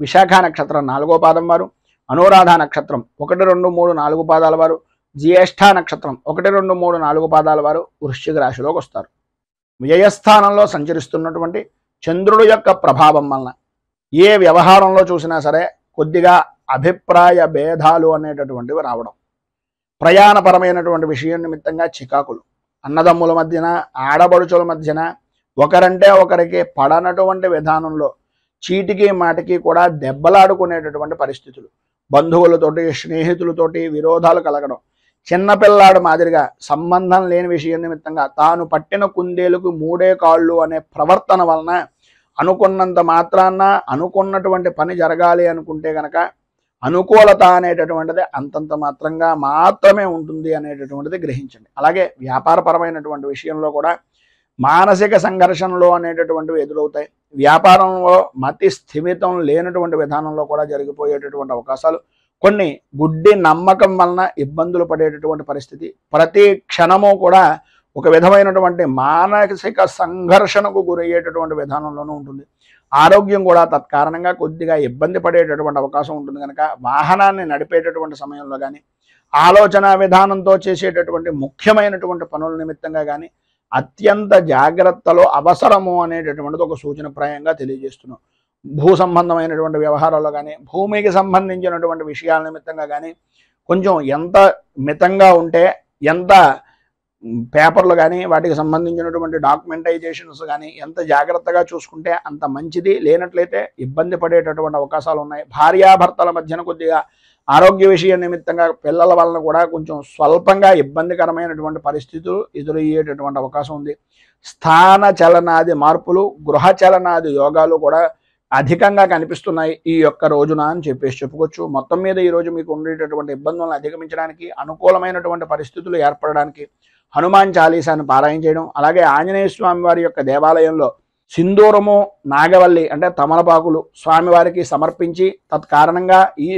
విశాఖ నక్షత్రం 4వ పాదం వారు, అనురాధ నక్షత్రం 1, 2, 3, 4 పాదాల వారు, జ్యేష్ఠ నక్షత్రం 1, 2, 3, 4 పాదాల వారు వృశ్చిక రాశిలోకి వస్తారు. వ్యయస్థానంలో సంచరిస్తున్నటువంటి చంద్రుడు యొక్క ప్రభావం వలన ఏ వ్యవహారంలో చూసినా సరే కొద్దిగా అభిప్రాయ భేదాలు అనేటటువంటివి రావడం, ప్రయాణపరమైనటువంటి విషయం నిమిత్తంగా చికాకులు, అన్నదమ్ముల మధ్యన, ఆడబడుచుల మధ్యన ఒకరంటే ఒకరికి పడనటువంటి విధానంలో చీటికి మాటికి కూడా దెబ్బలాడుకునేటటువంటి పరిస్థితులు, బంధువులతోటి స్నేహితులతోటి విరోధాలు కలగడం, చిన్నపిల్లాడు మాదిరిగా సంబంధం లేని విషయం నిమిత్తంగా తాను పట్టిన కుందేలుకు 3 కాళ్ళు అనే ప్రవర్తన వలన అనుకున్నంత మాత్రాన అనుకున్నటువంటి పని జరగాలి అనుకుంటే కనుక అనుకూలత అనేటటువంటిది అంతంత మాత్రంగా మాత్రమే ఉంటుంది అనేటటువంటిది గ్రహించండి. అలాగే వ్యాపారపరమైనటువంటి విషయంలో కూడా మానసిక సంఘర్షణలు అనేటటువంటివి ఎదురవుతాయి. వ్యాపారంలో మతి స్థిమితం లేనటువంటి విధానంలో కూడా జరిగిపోయేటటువంటి అవకాశాలు, కొన్ని గుడ్డి నమ్మకం వలన ఇబ్బందులు పడేటటువంటి పరిస్థితి, ప్రతి క్షణము కూడా ఒక విధమైనటువంటి మానసిక సంఘర్షణకు గురయ్యేటటువంటి విధానంలోనూ ఉంటుంది. ఆరోగ్యం కూడా తత్కారణంగా కొద్దిగా ఇబ్బంది పడేటటువంటి అవకాశం ఉంటుంది. కనుక వాహనాన్ని నడిపేటటువంటి సమయంలో కానీ, ఆలోచన విధానంతో చేసేటటువంటి ముఖ్యమైనటువంటి పనుల నిమిత్తంగా కానీ అత్యంత జాగ్రత్తలో అవసరము అనేటటువంటిది ఒక సూచనప్రాయంగా తెలియజేస్తున్నాం. భూ సంబంధమైనటువంటి వ్యవహారాల్లో కానీ, భూమికి సంబంధించినటువంటి విషయాల నిమిత్తంగా కానీ కొంచెం ఎంత మితంగా ఉంటే, ఎంత పేపర్లు కానీ వాటికి సంబంధించినటువంటి డాక్యుమెంటైజేషన్స్ కానీ ఎంత జాగ్రత్తగా చూసుకుంటే అంత మంచిది. లేనట్లయితే ఇబ్బంది పడేటటువంటి అవకాశాలు ఉన్నాయి. భార్యాభర్తల మధ్యన కొద్దిగా ఆరోగ్య విషయం నిమిత్తంగా పిల్లల వలన కూడా కొంచెం స్వల్పంగా ఇబ్బందికరమైనటువంటి పరిస్థితులు ఎదురయ్యేటటువంటి అవకాశం ఉంది. స్థాన చలనాది మార్పులు, గృహ చలనాది యోగాలు కూడా అధికంగా కనిపిస్తున్నాయి ఈ యొక్క రోజున అని చెప్పుకోవచ్చు. మొత్తం మీద ఈరోజు మీకు ఉండేటటువంటి ఇబ్బందులను అధిగమించడానికి, అనుకూలమైనటువంటి పరిస్థితులు ఏర్పడడానికి హనుమాన్ చాలీసాను పారాయణ చేయడం, అలాగే ఆంజనేయ స్వామి వారి యొక్క దేవాలయంలో సింధూరము, నాగవల్లి అంటే తమలపాకులు స్వామివారికి సమర్పించి తత్కారణంగా ఈ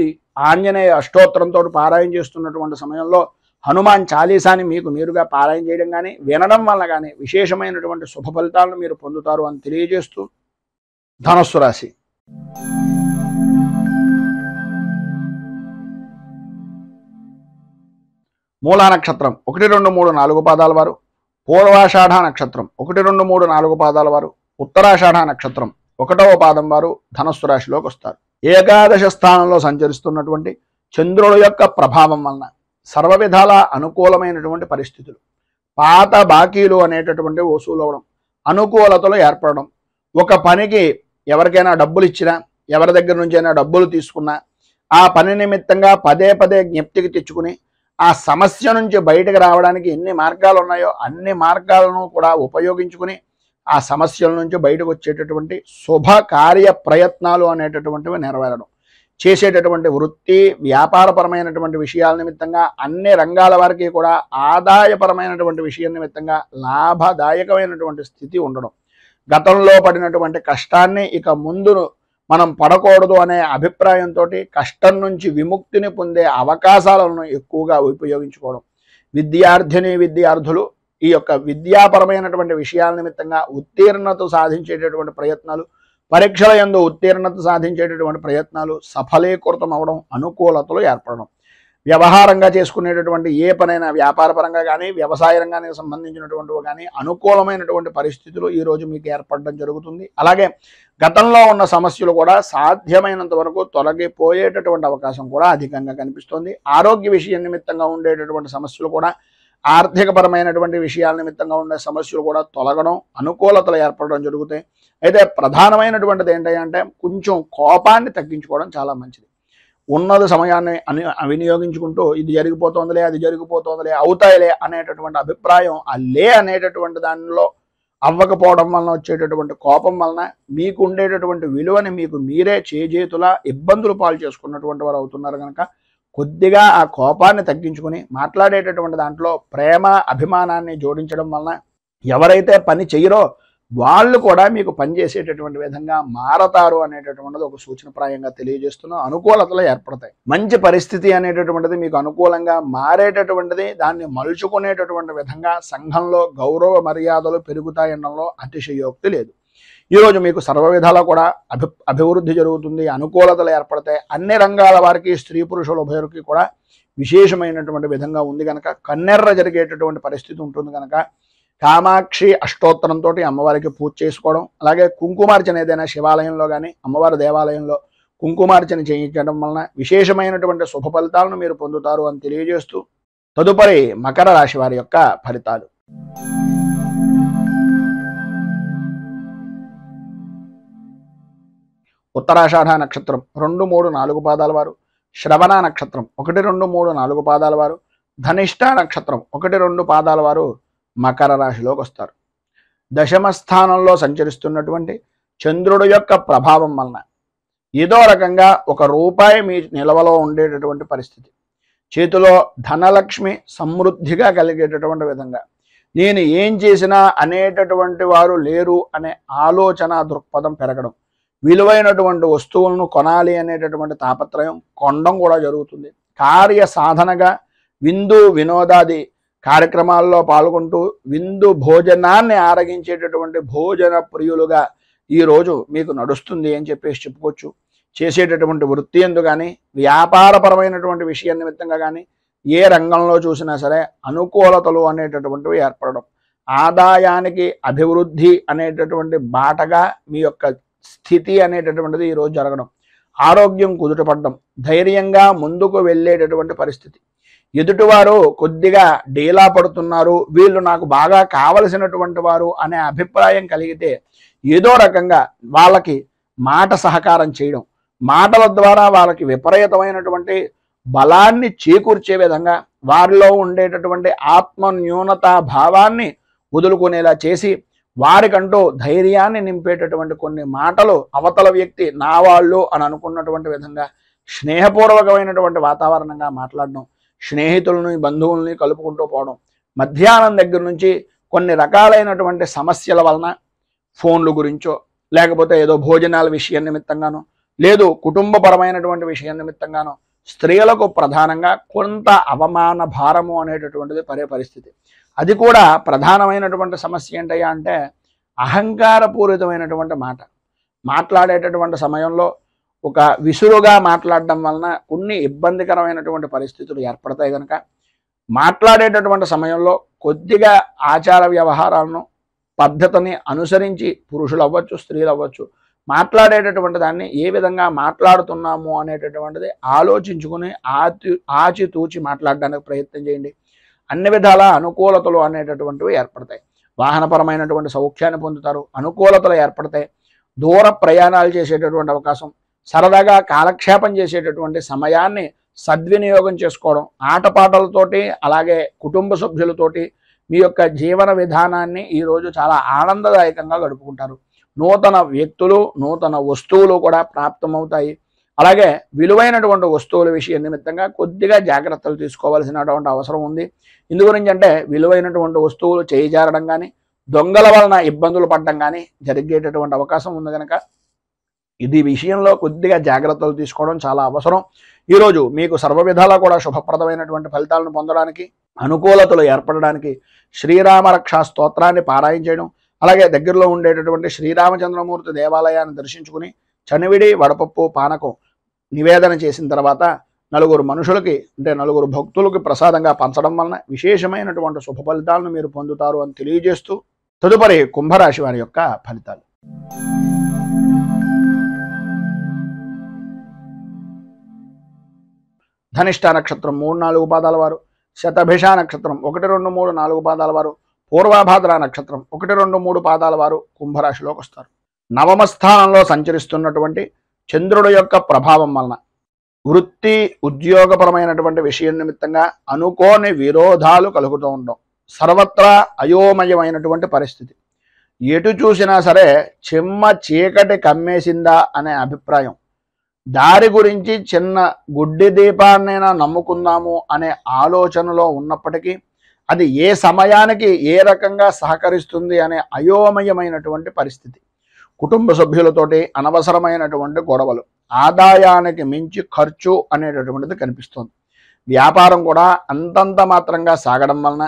ఆంజనేయ అష్టోత్తరంతో పారాయణ చేస్తున్నటువంటి సమయంలో హనుమాన్ చాలీసాని మీకు మీరుగా పారాయణ చేయడం కానీ, వినడం వల్ల కానీ విశేషమైనటువంటి శుభ ఫలితాలను మీరు పొందుతారు అని తెలియజేస్తూ, ధనస్సు రాశి. మూలా నక్షత్రం 1, 2, 3, 4 పాదాల వారు, పూర్వాషాఢ నక్షత్రం 1, 2, 3, 4 పాదాల వారు, ఉత్తరాషాఢ నక్షత్రం 1వ పాదం వారు ధనస్సు రాశిలోకి వస్తారు. ఏకాదశ స్థానంలో సంచరిస్తున్నటువంటి చంద్రుడు యొక్క ప్రభావం వలన సర్వ విధాల అనుకూలమైనటువంటి పరిస్థితులు, పాత బాకీలు అనేటటువంటి వసూలు అవడం, అనుకూలతలు ఏర్పడడం, ఒక పనికి ఎవరికైనా డబ్బులు ఇచ్చినా, ఎవరి దగ్గర నుంచైనా డబ్బులు తీసుకున్నా ఆ పని నిమిత్తంగా పదే జ్ఞప్తికి తెచ్చుకుని ఆ సమస్య నుంచి బయటకు రావడానికి ఎన్ని మార్గాలు ఉన్నాయో అన్ని మార్గాలను కూడా ఉపయోగించుకుని ఆ సమస్యల నుంచి బయటకు వచ్చేటటువంటి శుభ కార్య ప్రయత్నాలు అనేటటువంటివి నెరవేరడం, చేసేటటువంటి వృత్తి వ్యాపారపరమైనటువంటి విషయాల నిమిత్తంగా అన్ని రంగాల వారికి కూడా ఆదాయపరమైనటువంటి విషయం నిమిత్తంగా లాభదాయకమైనటువంటి స్థితి ఉండడం, గతంలో పడినటువంటి కష్టాన్ని ఇక ముందు మనం పడకూడదు అనే అభిప్రాయంతో కష్టం నుంచి విముక్తిని పొందే అవకాశాలను ఎక్కువగా ఉపయోగించుకోవడం, విద్యార్థులు ఈ యొక్క విద్యాపరమైనటువంటి విషయాల నిమిత్తంగా ఉత్తీర్ణత సాధించేటటువంటి ప్రయత్నాలు, పరీక్షల యందు ఉత్తీర్ణత సాధించేటటువంటి ప్రయత్నాలు సఫలీకృతం అవడం, అనుకూలతలు ఏర్పడడం, వ్యవహారంగా చేసుకునేటటువంటి ఏ పనైనా వ్యాపారపరంగా కానీ వ్యవసాయ రంగానికి సంబంధించినటువంటివి కానీ అనుకూలమైనటువంటి పరిస్థితులు ఈరోజు మీకు ఏర్పడడం జరుగుతుంది. అలాగే గతంలో ఉన్న సమస్యలు కూడా సాధ్యమైనంత వరకు తొలగిపోయేటటువంటి అవకాశం కూడా అధికంగా కనిపిస్తుంది. ఆరోగ్య విషయం నిమిత్తంగా ఉండేటటువంటి సమస్యలు కూడా ఆర్థికపరమైనటువంటి విషయాల నిమిత్తంగా ఉండే సమస్యలు కూడా తొలగడం, అనుకూలతలు ఏర్పడడం జరుగుతాయి. అయితే ప్రధానమైనటువంటిది ఏంటంటే కొంచెం కోపాన్ని తగ్గించుకోవడం చాలా మంచిది. ఉన్నది సమయాన్ని వినియోగించుకుంటూ ఇది జరిగిపోతుందిలే, అది జరిగిపోతుందిలే, అవుతాయిలే అనేటటువంటి అభిప్రాయం అనేటటువంటి దానిలో అవ్వకపోవడం వలన వచ్చేటటువంటి కోపం వలన మీకు ఉండేటటువంటి విలువని మీకు మీరే చేజేతులా ఇబ్బందులు పాలు చేసుకున్నటువంటి వారు అవుతున్నారు కనుక కొద్దిగా ఆ కోపాన్ని తగ్గించుకుని మాట్లాడేటటువంటి దాంట్లో ప్రేమ అభిమానాన్ని జోడించడం వలన ఎవరైతే పని చేయరో వాళ్ళు కూడా మీకు పనిచేసేటటువంటి విధంగా మారతారు అనేటటువంటిది ఒక సూచనప్రాయంగా తెలియజేస్తున్న అనుకూలతలు ఏర్పడతాయి. మంచి పరిస్థితి అనేటటువంటిది మీకు అనుకూలంగా మారేటటువంటిది, దాన్ని మలుచుకునేటటువంటి విధంగా సంఘంలో గౌరవ మర్యాదలు పెరుగుతాయనడంలో అతిశయోక్తి లేదు. ఈరోజు మీకు సర్వ విధాలా కూడా అభివృద్ధి జరుగుతుంది, అనుకూలతలు ఏర్పడతాయి. అన్ని రంగాల వారికి, స్త్రీ పురుషుల ఉభయులకి కూడా విశేషమైనటువంటి విధంగా ఉంది కనుక కన్నెర్ర జరిగేటటువంటి పరిస్థితి ఉంటుంది కనుక కామాక్షి అష్టోత్తరంతో అమ్మవారికి పూజ చేసుకోవడం, అలాగే కుంకుమార్చన ఏదైనా శివాలయంలో కానీ అమ్మవారి దేవాలయంలో కుంకుమార్చన చేయించడం వలన విశేషమైనటువంటి శుభ ఫలితాలను మీరు పొందుతారు అని తెలియజేస్తూ తదుపరి మకర రాశి వారి యొక్క ఫలితాలు. ఉత్తరాషాఢ నక్షత్రం 2, 3, 4 పాదాల వారు, శ్రవణ నక్షత్రం 1, 2, 3, 4 పాదాల వారు, ధనిష్ట నక్షత్రం 1, 2 పాదాల వారు మకర రాశిలోకి వస్తారు. దశమ స్థానంలో సంచరిస్తున్నటువంటి చంద్రుడు యొక్క ప్రభావం వలన ఏదో రకంగా ₹1 మీ నిల్వలో ఉండేటటువంటి పరిస్థితి, చేతిలో ధనలక్ష్మి సమృద్ధిగా కలిగేటటువంటి విధంగా, నేను ఏం చేసినా అనేటటువంటి వారు లేరు అనే ఆలోచన దృక్పథం పెరగడం, విలువైనటువంటి వస్తువులను కొనాలి అనేటటువంటి తాపత్రయం కొనడం కూడా జరుగుతుంది. కార్య సాధనగా విందు వినోదాది కార్యక్రమాల్లో పాల్గొంటూ విందు భోజనాన్ని ఆరగించేటటువంటి భోజన ప్రియులుగా ఈరోజు మీకు నడుస్తుంది అని చెప్పేసి చెప్పుకోవచ్చు. చేసేటటువంటి వృత్తి ఎందు కానీ వ్యాపారపరమైనటువంటి విషయం నిమిత్తంగా కానీ ఏ రంగంలో చూసినా సరే అనుకూలతలు అనేటటువంటివి ఏర్పడడం, ఆదాయానికి అభివృద్ధి అనేటటువంటి బాటగా మీ యొక్క స్థితి అనేటటువంటిది ఈరోజు జరగడం, ఆరోగ్యం కుదుటపడడం, ధైర్యంగా ముందుకు వెళ్ళేటటువంటి పరిస్థితి. ఎదుటివారు కొద్దిగా డీలా పడుతున్నారు, వీళ్ళు నాకు బాగా కావలసినటువంటి వారు అనే అభిప్రాయం కలిగితే ఏదో రకంగా వాళ్ళకి మాట సహకారం చేయడం, మాటల ద్వారా వాళ్ళకి విపరీతమైనటువంటి బలాన్ని చేకూర్చే విధంగా వారిలో ఉండేటటువంటి ఆత్మ న్యూనతా భావాన్ని వదులుకునేలా చేసి వారికంటూ ధైర్యాన్ని నింపేటటువంటి కొన్ని మాటలు అవతల వ్యక్తి నా వాళ్ళు అని అనుకున్నటువంటి విధంగా స్నేహపూర్వకమైనటువంటి వాతావరణంగా మాట్లాడడం, స్నేహితులని బంధువుల్ని కలుపుకుంటూ పోవడం, మధ్యాహ్నం దగ్గర నుంచి కొన్ని రకాలైనటువంటి సమస్యల వలన ఫోన్లు గురించో లేకపోతే ఏదో భోజనాల విషయం నిమిత్తంగానో లేదు కుటుంబపరమైనటువంటి విషయం నిమిత్తంగానో స్త్రీలకు ప్రధానంగా కొంత అవమాన భారము అనేటటువంటిది పరిస్థితి. అది కూడా ప్రధానమైనటువంటి సమస్య ఏంటయ్యా అంటే అహంకారపూరితమైనటువంటి మాట్లాడేటటువంటి సమయంలో ఒక విసురుగా మాట్లాడడం వలన కొన్ని ఇబ్బందికరమైనటువంటి పరిస్థితులు ఏర్పడతాయి కనుక మాట్లాడేటటువంటి సమయంలో కొద్దిగా ఆచార వ్యవహారాలను పద్ధతిని అనుసరించి పురుషులు అవ్వచ్చు స్త్రీలు అవ్వచ్చు మాట్లాడేటటువంటి దాన్ని ఏ విధంగా మాట్లాడుతున్నాము అనేటటువంటిది ఆలోచించుకుని ఆచితూచి మాట్లాడడానికి ప్రయత్నం చేయండి. అన్ని విధాల అనుకూలతలు అనేటటువంటివి ఏర్పడతాయి. వాహనపరమైనటువంటి సౌఖ్యాన్ని పొందుతారు, అనుకూలతలు ఏర్పడతాయి. దూర ప్రయాణాలు చేసేటటువంటి అవకాశం, సరదాగా కాలక్షేపం చేసేటటువంటి సమయాన్ని సద్వినియోగం చేసుకోవడం, ఆటపాటలతోటి అలాగే కుటుంబ సభ్యులతోటి మీ యొక్క జీవన విధానాన్ని ఈరోజు చాలా ఆనందదాయకంగా గడుపుకుంటారు. నూతన వ్యక్తులు నూతన వస్తువులు కూడా ప్రాప్తమవుతాయి. అలాగే విలువైనటువంటి వస్తువుల విషయం నిమిత్తంగా కొద్దిగా జాగ్రత్తలు తీసుకోవాల్సినటువంటి అవసరం ఉంది. ఇందు గురించి అంటే విలువైనటువంటి వస్తువులు చేయిజారడం కానీ దొంగల వలన ఇబ్బందులు పడడం కానీ జరిగేటటువంటి అవకాశం ఉంది కనుక ఇది విషయంలో కొద్దిగా జాగ్రత్తలు తీసుకోవడం చాలా అవసరం. ఈరోజు మీకు సర్వ విధాలా కూడా శుభప్రదమైనటువంటి ఫలితాలను పొందడానికి అనుకూలతలు ఏర్పడడానికి శ్రీరామ రక్షా స్తోత్రాన్ని పారాయణ చేయడం, అలాగే దగ్గరలో ఉండేటటువంటి శ్రీరామచంద్రమూర్తి దేవాలయాన్ని దర్శించుకుని చనివిడి వడపప్పు పానకం నివేదన చేసిన తర్వాత నలుగురు మనుషులకి అంటే నలుగురు భక్తులకి ప్రసాదంగా పంచడం వలన విశేషమైనటువంటి శుభ ఫలితాలను మీరు పొందుతారు అని తెలియజేస్తూ తదుపరి కుంభరాశి వారి యొక్క ఫలితాలు. ధనిష్ట నక్షత్రం 3, 4 పాదాల వారు, శతభిష నక్షత్రం 1, 2, 3, 4 పాదాల వారు, పూర్వభాద్ర నక్షత్రం 1, 2, 3 పాదాల వారు కుంభరాశిలోకి వస్తారు. నవమ స్థానంలో సంచరిస్తున్నటువంటి చంద్రుడి యొక్క ప్రభావం వలన వృత్తి ఉద్యోగపరమైనటువంటి విషయం నిమిత్తంగా అనుకోని విరోధాలు కలుగుతూ ఉండడం, సర్వత్రా అయోమయమైనటువంటి పరిస్థితి, ఎటు చూసినా సరే చిమ్మ చీకటి కమ్మేసిందా అనే అభిప్రాయం, దారి గురించి చిన్న గుడ్డి దీపాన్నైనా నమ్ముకుందాము అనే ఆలోచనలో ఉన్నప్పటికీ అది ఏ సమయానికి ఏ రకంగా సహకరిస్తుంది అనే అయోమయమైనటువంటి పరిస్థితి, కుటుంబ సభ్యులతోటి అనవసరమైనటువంటి గొడవలు, ఆదాయానికి మించి ఖర్చు అనేటటువంటిది కనిపిస్తుంది. వ్యాపారం కూడా అంతంత మాత్రంగా సాగడం వలన,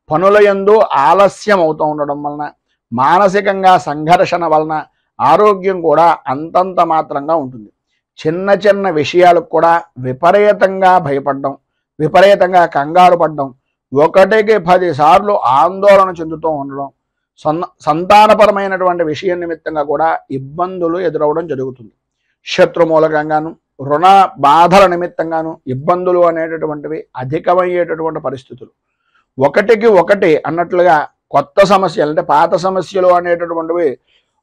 పనుల యందు ఆలస్యం అవుతూ ఉండడం వలన, మానసికంగా సంఘర్షణ వలన ఆరోగ్యం కూడా అంతంత మాత్రంగా ఉంటుంది. చిన్న చిన్న విషయాలకు కూడా విపరీతంగా భయపడడం, విపరీతంగా కంగారు పడడం, 1కి 10 సార్లు ఆందోళన చెందుతూ ఉండడం, సంతానపరమైనటువంటి విషయం నిమిత్తంగా కూడా ఇబ్బందులు ఎదురవడం జరుగుతుంది. శత్రుమూలకంగాను రుణ బాధల నిమిత్తంగాను ఇబ్బందులు అనేటటువంటివి అధికమయ్యేటటువంటి పరిస్థితులు, 1కి 1 అన్నట్లుగా కొత్త సమస్యలు అంటే పాత సమస్యలు అనేటటువంటివి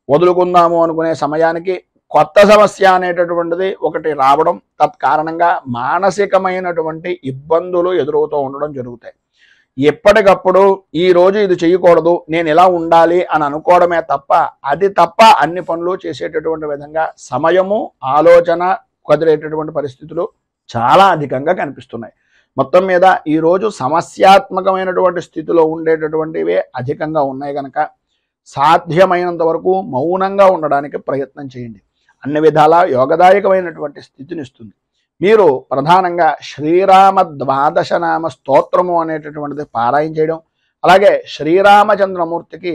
వదులుకుందాము అనుకునే సమయానికి కొత్త సమస్య అనేటటువంటిది ఒకటి రావడం, తత్కారణంగా మానసికమైనటువంటి ఇబ్బందులు ఎదురవుతూ ఉండడం జరుగుతాయి. ఎప్పటికప్పుడు ఈ రోజు ఇది చేయకూడదు, నేను ఇలా ఉండాలి అని అనుకోవడమే తప్ప అది తప్ప అన్ని పనులు చేసేటటువంటి విధంగా సమయము ఆలోచన కుదిరేటటువంటి పరిస్థితులు చాలా అధికంగా కనిపిస్తున్నాయి. మొత్తం మీద ఈరోజు సమస్యాత్మకమైనటువంటి స్థితిలో ఉండేటటువంటివే అధికంగా ఉన్నాయి కనుక సాధ్యమైనంత వరకు మౌనంగా ఉండడానికి ప్రయత్నం చేయండి. అన్ని విధాలా యోగదాయకమైనటువంటి స్థితిని ఇస్తుంది. మీరు ప్రధానంగా శ్రీరామ ద్వాదశనామ స్తోత్రము అనేటటువంటిది పారాయణ చేయడం, అలాగే శ్రీరామచంద్రమూర్తికి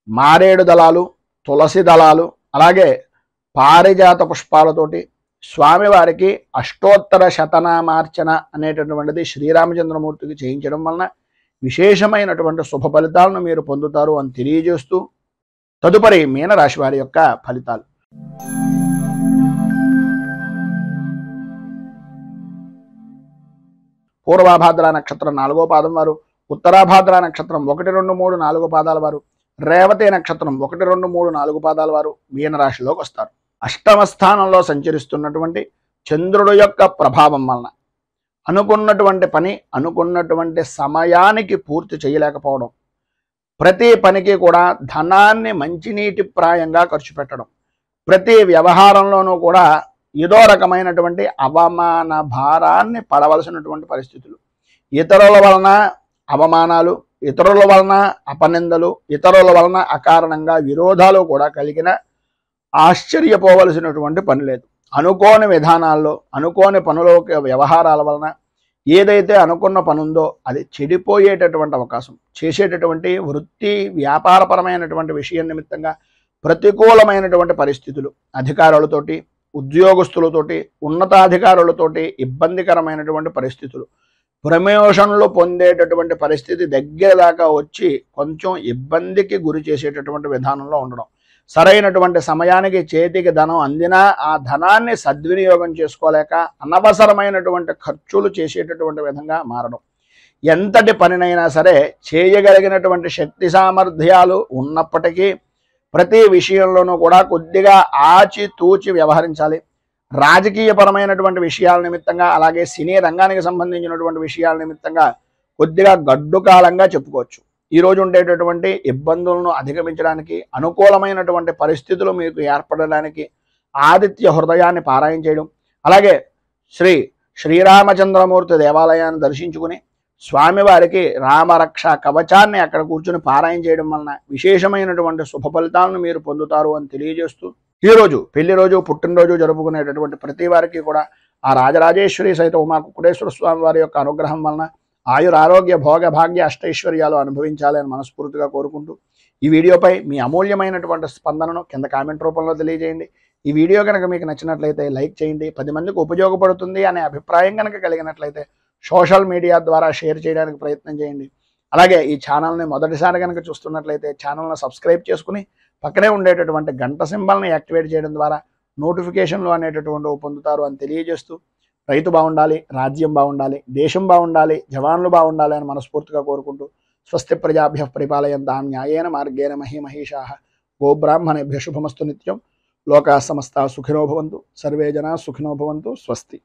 మారేడు దళాలు, తులసి దళాలు, అలాగే పారిజాత పుష్పాలతోటి స్వామివారికి అష్టోత్తర శతనామార్చన అనేటటువంటిది శ్రీరామచంద్రమూర్తికి చేయించడం వలన విశేషమైనటువంటి శుభ ఫలితాలను మీరు పొందుతారు అని తెలియజేస్తూ తదుపరి మీనరాశి వారి యొక్క ఫలితాలు. పూర్వభాద్ర నక్షత్రం 4వ పాదం వారు, ఉత్తరాభాద్ర నక్షత్రం 1, 2, 3, 4 పాదాల వారు, రేవతి నక్షత్రం 1, 2, 3, 4 పాదాల వారు మీనరాశిలోకి వస్తారు. అష్టమ స్థానంలో సంచరిస్తున్నటువంటి చంద్రుడు యొక్క ప్రభావం వలన అనుకున్నటువంటి పని అనుకున్నటువంటి సమయానికి పూర్తి చేయలేకపోవడం, ప్రతి పనికి కూడా ధనాన్ని మంచినీటి ప్రాయంగా ఖర్చు పెట్టడం, ప్రతి వ్యవహారంలోనూ కూడా ఏదో రకమైనటువంటి అవమాన భారాన్ని పడవలసినటువంటి పరిస్థితులు, ఇతరుల వలన అవమానాలు, ఇతరుల వలన అపనిందలు, ఇతరుల వలన అకారణంగా విరోధాలు కూడా కలిగిన ఆశ్చర్యపోవలసినటువంటి పని లేదు. అనుకోని విధానాల్లో అనుకోని పనుల వ్యవహారాల వలన ఏదైతే అనుకున్న పని ఉందో అది చెడిపోయేటటువంటి అవకాశం, చేసేటటువంటి వృత్తి వ్యాపారపరమైనటువంటి విషయం నిమిత్తంగా ప్రతికూలమైనటువంటి పరిస్థితులు, అధికారులతోటి ఉద్యోగస్తులతోటి ఉన్నతాధికారులతోటి ఇబ్బందికరమైనటువంటి పరిస్థితులు, ప్రమోషన్లు పొందేటటువంటి పరిస్థితి దగ్గర దాకా వచ్చి కొంచెం ఇబ్బందికి గురి చేసేటటువంటి విధానంలో ఉండడం, సరైనటువంటి సమయానికి చేతికి ధనం అందినా ఆ ధనాన్ని సద్వినియోగం చేసుకోలేక అనవసరమైనటువంటి ఖర్చులు చేసేటటువంటి విధంగా మారడం, ఎంతటి పనినైనా సరే చేయగలిగినటువంటి శక్తి సామర్థ్యాలు ఉన్నప్పటికీ ప్రతి విషయంలోనూ కూడా కొద్దిగా ఆచితూచి వ్యవహరించాలి. రాజకీయపరమైనటువంటి విషయాల నిమిత్తంగా అలాగే సినీ రంగానికి సంబంధించినటువంటి విషయాల నిమిత్తంగా కొద్దిగా గడ్డు కాలంగా చెప్పుకోవచ్చు. ఈరోజు ఉండేటటువంటి ఇబ్బందులను అధిగమించడానికి అనుకూలమైనటువంటి పరిస్థితులు మీకు ఏర్పడడానికి ఆదిత్య హృదయాన్ని పారాయణ చేయడం, అలాగే శ్రీరామచంద్రమూర్తి దేవాలయాన్ని దర్శించుకుని స్వామివారికి రామరక్ష కవచాన్ని అక్కడ కూర్చుని పారాయణ చేయడం వలన విశేషమైనటువంటి శుభ ఫలితాలను మీరు పొందుతారు అని తెలియజేస్తూ ఈరోజు పెళ్లి రోజు పుట్టినరోజు జరుపుకునేటటువంటి ప్రతి వారికి కూడా ఆ రాజరాజేశ్వరి సహిత ఉమా కుకుటేశ్వర స్వామి వారి యొక్క అనుగ్రహం వలన ఆయురారోగ్య భోగ భాగ్య అష్టైశ్వర్యాలు అనుభవించాలని మనస్ఫూర్తిగా కోరుకుంటూ ఈ వీడియోపై మీ అమూల్యమైనటువంటి స్పందనను కింద కామెంట్ రూపంలో తెలియజేయండి. ఈ వీడియో కనుక మీకు నచ్చినట్లయితే లైక్ చేయండి. 10 మందికి ఉపయోగపడుతుంది అనే అభిప్రాయం కనుక కలిగినట్లయితే సోషల్ మీడియా ద్వారా షేర్ చేయడానికి ప్రయత్నం చేయండి. అలాగే ఈ ఛానల్ని మొదటిసారి కనుక చూస్తున్నట్లయితే ఛానల్ని సబ్స్క్రైబ్ చేసుకుని పక్కనే ఉండేటటువంటి గంట సింబల్ని యాక్టివేట్ చేయడం ద్వారా నోటిఫికేషన్లు అనేటటువంటి పొందుతారు అని తెలియజేస్తూ రైతు బాగుండాలి, రాజ్యం బాగుండాలి, దేశం బాగుండాలి, జవాన్లు బాగుండాలి అని మనస్ఫూర్తిగా కోరుకుంటూ స్వస్తి ప్రజాభ్యః పరిపాలయంతాం న్యాయేన మార్గేణ మహీమహీషాః గోబ్రాహ్మణేభ్యః శుభమస్తు నిత్యం. లోకాః సమస్తాః సుఖినో భవంతు. సర్వే జనాః సుఖినో భవంతు. స్వస్తి.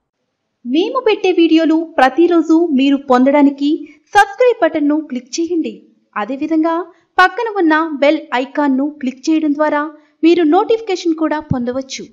మేము పెట్టే వీడియోలు ప్రతిరోజు మీరు పొందడానికి సబ్స్క్రైబ్ బటన్ను క్లిక్ చేయండి. అదేవిధంగా పక్కన ఉన్న బెల్ ఐకాన్ను క్లిక్ చేయడం ద్వారా మీరు నోటిఫికేషన్ కూడా పొందవచ్చు.